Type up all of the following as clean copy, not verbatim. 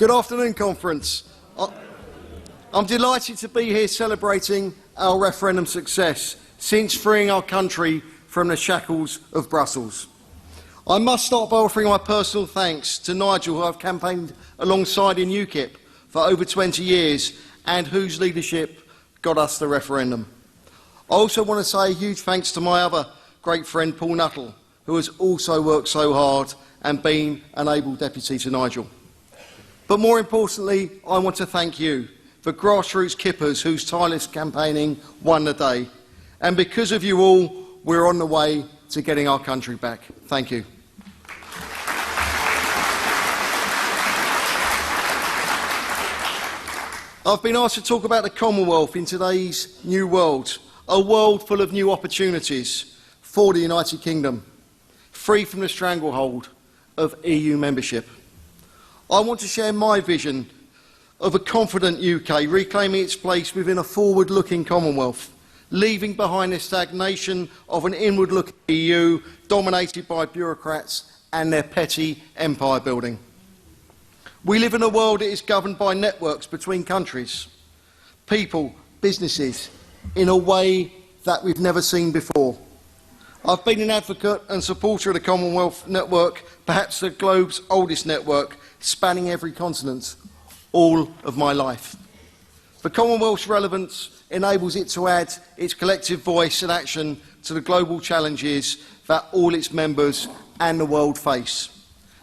Good afternoon, Conference. I'm delighted to be here celebrating our referendum success since freeing our country from the shackles of Brussels. I must start by offering my personal thanks to Nigel, who I've campaigned alongside in UKIP for over 20 years and whose leadership got us the referendum. I also want to say a huge thanks to my other great friend Paul Nuttall, who has also worked so hard and been an able deputy to Nigel. But more importantly, I want to thank you, the grassroots kippers whose tireless campaigning won the day. And because of you all, we're on the way to getting our country back. Thank you. I've been asked to talk about the Commonwealth in today's new world, a world full of new opportunities for the United Kingdom, free from the stranglehold of EU membership. I want to share my vision of a confident UK reclaiming its place within a forward-looking Commonwealth, leaving behind the stagnation of an inward-looking EU dominated by bureaucrats and their petty empire building. We live in a world that is governed by networks between countries, people, businesses, in a way that we've never seen before. I've been an advocate and supporter of the Commonwealth network, perhaps the globe's oldest network, spanning every continent, all of my life. The Commonwealth's relevance enables it to add its collective voice and action to the global challenges that all its members and the world face.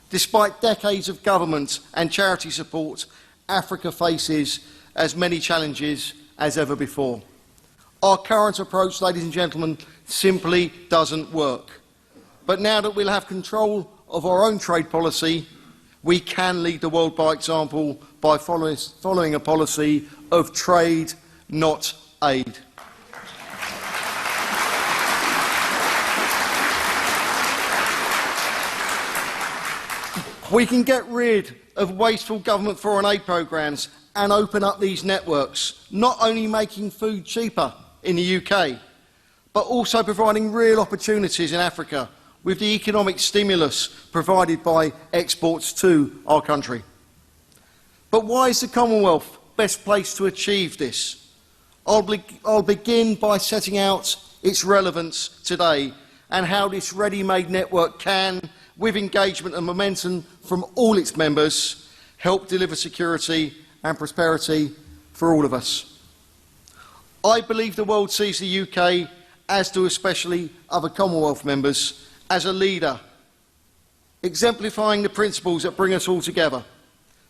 Despite decades of government and charity support, Africa faces as many challenges as ever before. Our current approach, ladies and gentlemen, simply doesn't work. But now that we'll have control of our own trade policy, we can lead the world by example by following a policy of trade, not aid. We can get rid of wasteful government foreign aid programmes and open up these networks, not only making food cheaper in the UK, but also providing real opportunities in Africa with the economic stimulus provided by exports to our country. But why is the Commonwealth best placed to achieve this? I'll begin by setting out its relevance today and how this ready-made network can, with engagement and momentum from all its members, help deliver security and prosperity for all of us. I believe the world sees the UK, as do especially other Commonwealth members, as a leader, exemplifying the principles that bring us all together: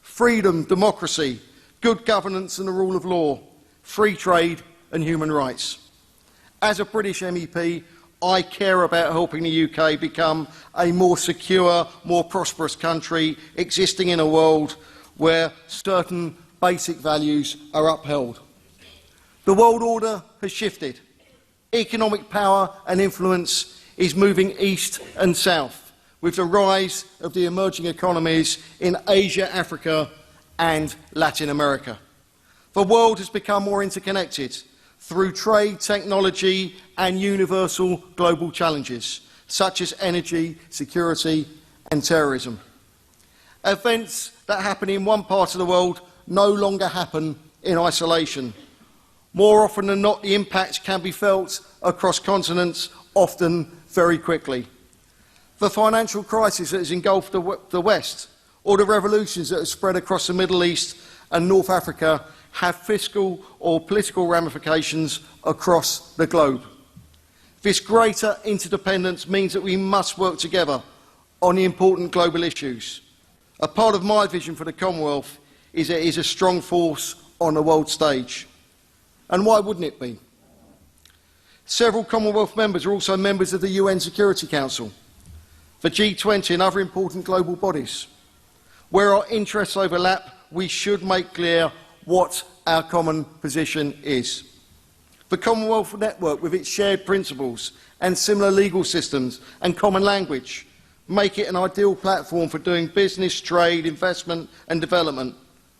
freedom, democracy, good governance and the rule of law, free trade and human rights. As a British MEP, I care about helping the UK become a more secure, more prosperous country, existing in a world where certain basic values are upheld. The world order has shifted. Economic power and influence is moving east and south, with the rise of the emerging economies in Asia, Africa and Latin America. The world has become more interconnected through trade, technology and universal global challenges, such as energy, security and terrorism. Events that happen in one part of the world no longer happen in isolation. More often than not, the impact can be felt across continents, often very quickly. The financial crisis that has engulfed the West, or the revolutions that have spread across the Middle East and North Africa, have fiscal or political ramifications across the globe. This greater interdependence means that we must work together on the important global issues. A part of my vision for the Commonwealth is that it is a strong force on the world stage. And why wouldn't it be? Several Commonwealth members are also members of the UN Security Council, the G20 and other important global bodies. Where our interests overlap, we should make clear what our common position is. The Commonwealth network, with its shared principles and similar legal systems and common language, make it an ideal platform for doing business, trade, investment and development,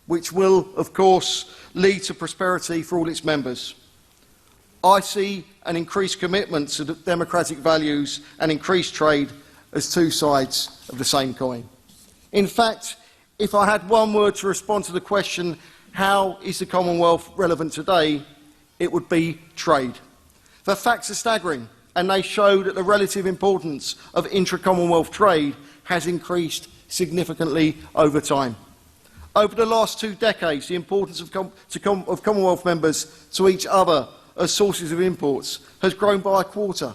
which will, of course, lead to prosperity for all its members. I see an increased commitment to democratic values and increased trade as two sides of the same coin. In fact, If I had one word to respond to the question, how is the Commonwealth relevant today, it would be trade. The facts are staggering, and they show that the relative importance of intra-Commonwealth trade has increased significantly over time. Over the last 2 decades, the importance of Commonwealth members to each other as sources of imports has grown by a quarter,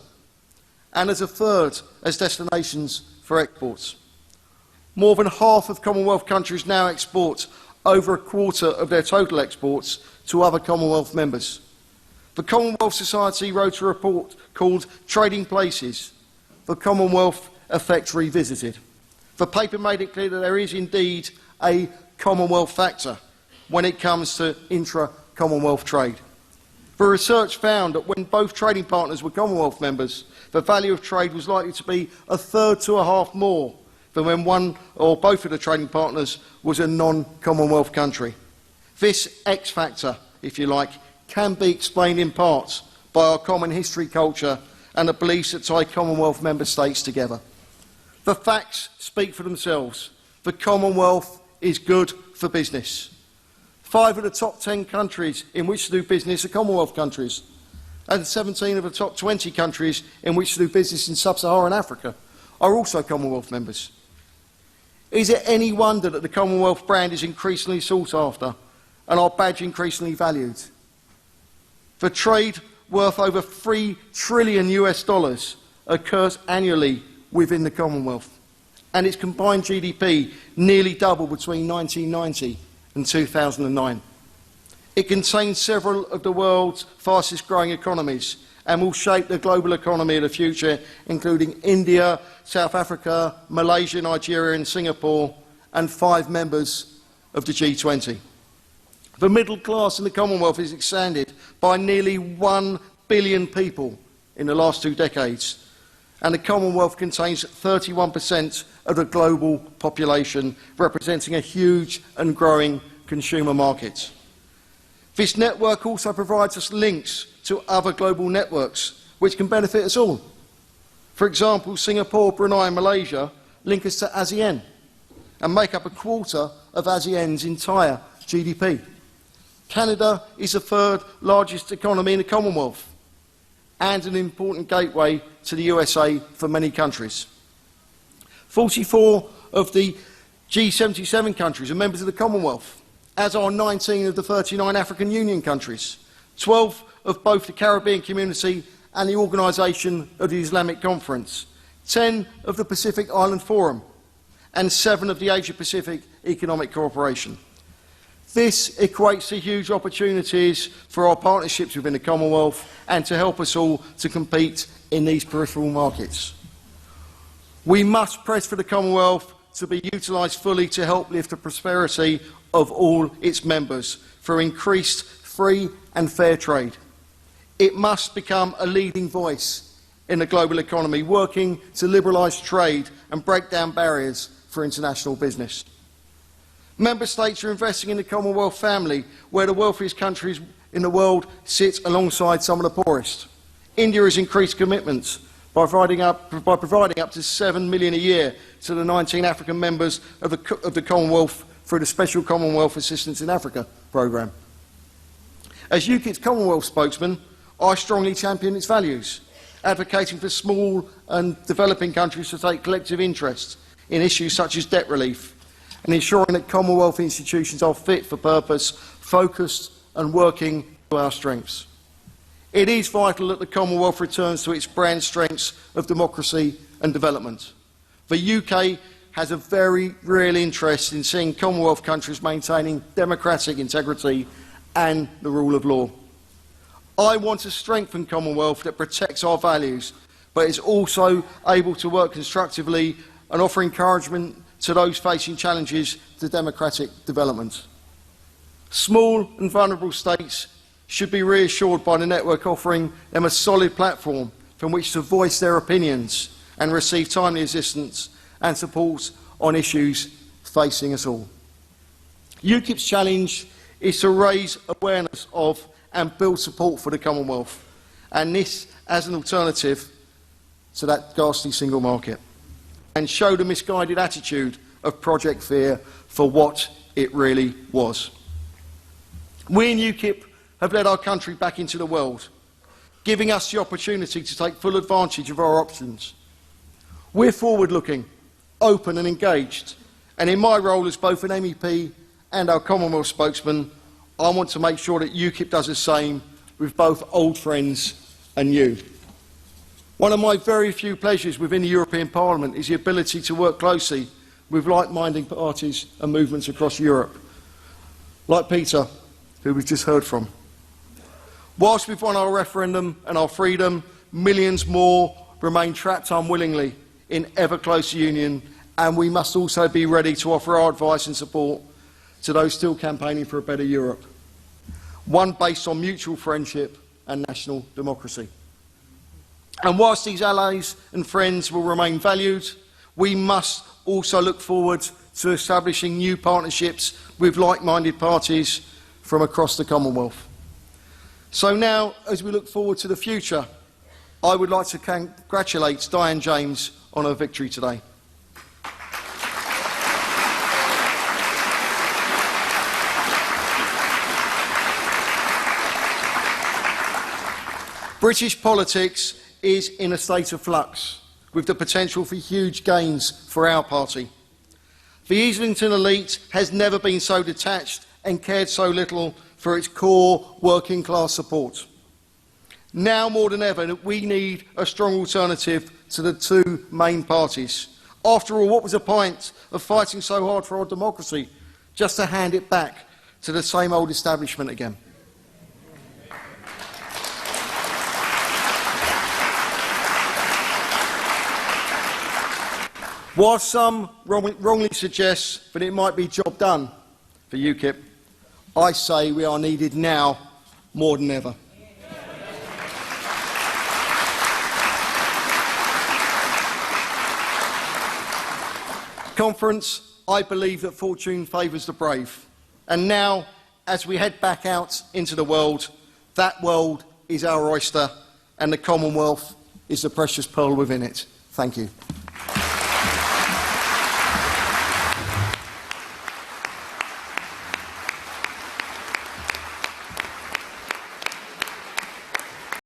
and as a third as destinations for exports. More than half of Commonwealth countries now export over a quarter of their total exports to other Commonwealth members. The Commonwealth Society wrote a report called Trading Places, the Commonwealth Effect Revisited. The paper made it clear that there is indeed a Commonwealth factor when it comes to intra-Commonwealth trade. The research found that when both trading partners were Commonwealth members, the value of trade was likely to be a third to a half more than when one or both of the trading partners was a non-Commonwealth country. This X factor, if you like, can be explained in part by our common history, culture and the beliefs that tie Commonwealth member states together. The facts speak for themselves. The Commonwealth is good for business. 5 of the top 10 countries in which to do business are Commonwealth countries, and 17 of the top 20 countries in which to do business in sub-Saharan Africa are also Commonwealth members. Is it any wonder that the Commonwealth brand is increasingly sought after and our badge increasingly valued? The trade worth over $3 trillion occurs annually within the Commonwealth, and its combined GDP nearly doubled between 1990 and 2009. It contains several of the world's fastest growing economies and will shape the global economy of the future, including India, South Africa, Malaysia, Nigeria and Singapore, and 5 members of the G20. The middle class in the Commonwealth is expanded by nearly 1 billion people in the last 2 decades, and the Commonwealth contains 31% of the global population, representing a huge and growing consumer market. This network also provides us links to other global networks which can benefit us all. For example, Singapore, Brunei and Malaysia link us to ASEAN and make up a quarter of ASEAN's entire GDP. Canada is the 3rd largest economy in the Commonwealth and an important gateway to the USA for many countries. 44 of the G77 countries are members of the Commonwealth, as are 19 of the 39 African Union countries, 12 of both the Caribbean Community and the Organisation of the Islamic Conference, 10 of the Pacific Island Forum, and 7 of the Asia-Pacific Economic Cooperation. This equates to huge opportunities for our partnerships within the Commonwealth and to help us all to compete in these peripheral markets. We must press for the Commonwealth to be utilised fully to help lift the prosperity of all its members through increased free and fair trade. It must become a leading voice in the global economy, working to liberalise trade and break down barriers for international business. Member States are investing in the Commonwealth family, where the wealthiest countries in the world sit alongside some of the poorest. India has increased commitments by providing up to $7 million a year to the 19 African members of the Commonwealth through the Special Commonwealth Assistance in Africa programme. As UKIP's Commonwealth spokesman, I strongly champion its values, advocating for small and developing countries to take collective interest in issues such as debt relief and ensuring that Commonwealth institutions are fit for purpose, focused and working to our strengths. It is vital that the Commonwealth returns to its brand strengths of democracy and development. The UK has a very real interest in seeing Commonwealth countries maintaining democratic integrity and the rule of law. I want a strengthened Commonwealth that protects our values, but is also able to work constructively and offer encouragement to those facing challenges to democratic development. Small and vulnerable states should be reassured by the network offering them a solid platform from which to voice their opinions and receive timely assistance and support on issues facing us all. UKIP's challenge is to raise awareness of and build support for the Commonwealth, and this as an alternative to that ghastly single market, and show the misguided attitude of Project Fear for what it really was. We in UKIP have led our country back into the world, giving us the opportunity to take full advantage of our options. We're forward-looking, open and engaged, and in my role as both an MEP and our Commonwealth spokesman, I want to make sure that UKIP does the same with both old friends and new. One of my very few pleasures within the European Parliament is the ability to work closely with like-minded parties and movements across Europe, like Peter, who we've just heard from. Whilst we've won our referendum and our freedom, millions more remain trapped unwillingly in ever closer union, and we must also be ready to offer our advice and support to those still campaigning for a better Europe, one based on mutual friendship and national democracy. And whilst these allies and friends will remain valued, we must also look forward to establishing new partnerships with like-minded parties from across the Commonwealth. So now, as we look forward to the future, I would like to congratulate Diane James on her victory today. British politics is in a state of flux, with the potential for huge gains for our party. The Islington elite has never been so detached and cared so little for its core working class support. Now more than ever, we need a strong alternative to the two main parties. After all, what was the point of fighting so hard for our democracy just to hand it back to the same old establishment again? While some wrongly suggest that it might be job done for UKIP, I say we are needed now more than ever. Conference, I believe that fortune favours the brave. And now, as we head back out into the world, that world is our oyster and the Commonwealth is the precious pearl within it. Thank you.